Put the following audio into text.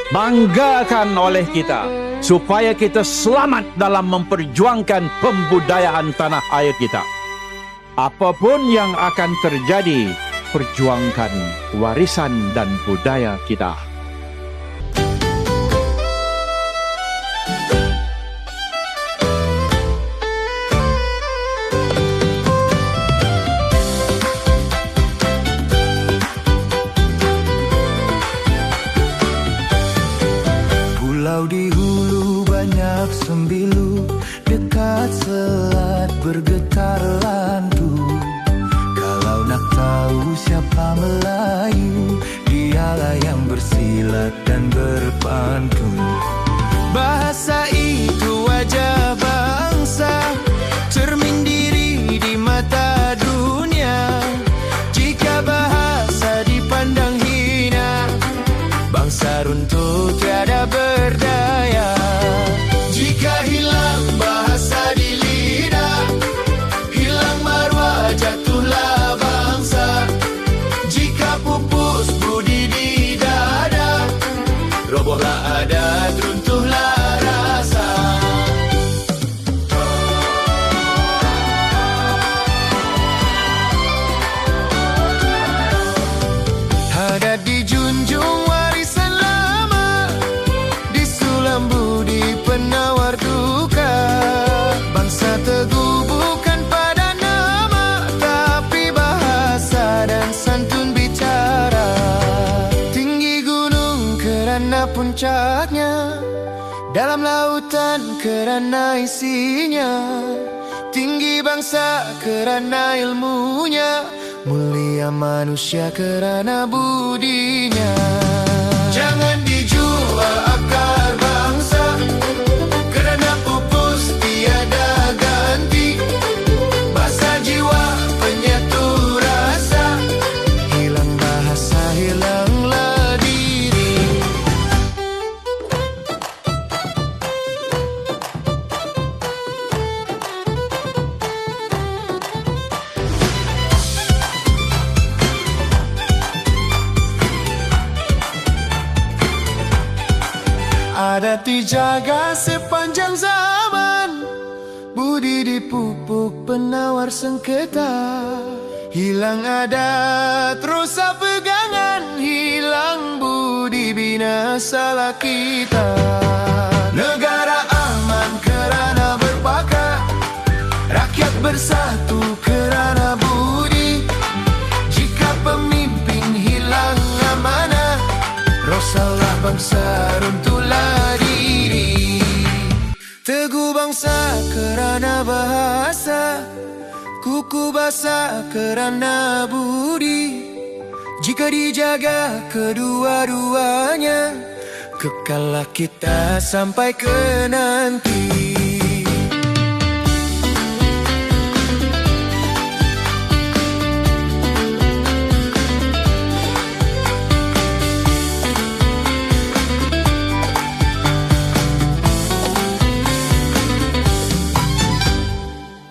banggakan oleh kita, supaya kita selamat dalam memperjuangkan pembudayaan tanah air kita. Apapun yang akan terjadi, perjuangkan warisan dan budaya kita. Pulau di hulu banyak sembilu, dekat selat bergetar lantu. Kalau nak tahu siapa Melayu, dialah yang bersilat dan berpantun. Bahasa itu wajah bangsa, cermin diri di mata dunia. Jika bahasa dipandang hina, bangsa runtuh tiada berdaya. Jika hilang bahasa di lidah, hilang maruah jatuhlah bangsa. Jika pupus budi di dada, robohlah adat, runtuhlah rasa. Adat dijunjung, warisan lama, disulam budi penawar duka. Bangsa teguh bukan pada nama, tapi bahasa dan santun bicara. Tinggi gunung kerana puncaknya, dalam lautan kerana isinya. Tinggi bangsa kerana ilmunya, mulia manusia kerana budinya. Jangan dijual akar bangsa, kerana pupus tiada ganti. Bahasa jiwa penyatu rasa, hilang bahasa hilanglah diri. Adat dijaga sepanjang zaman, budi dipupuk penawar sengketa. Hilang adat, rusak pegangan, hilang budi, binasalah kita. Negara aman kerana berpakat, rakyat bersatu kerana budi. Jika pemimpin hilang amanah, rosalah bangsa, runtuhlah diri. Teguh bangsa kerana bahasa, kuku basa kerana budi. Jika dijaga kedua-duanya, kekallah kita sampai ke nanti.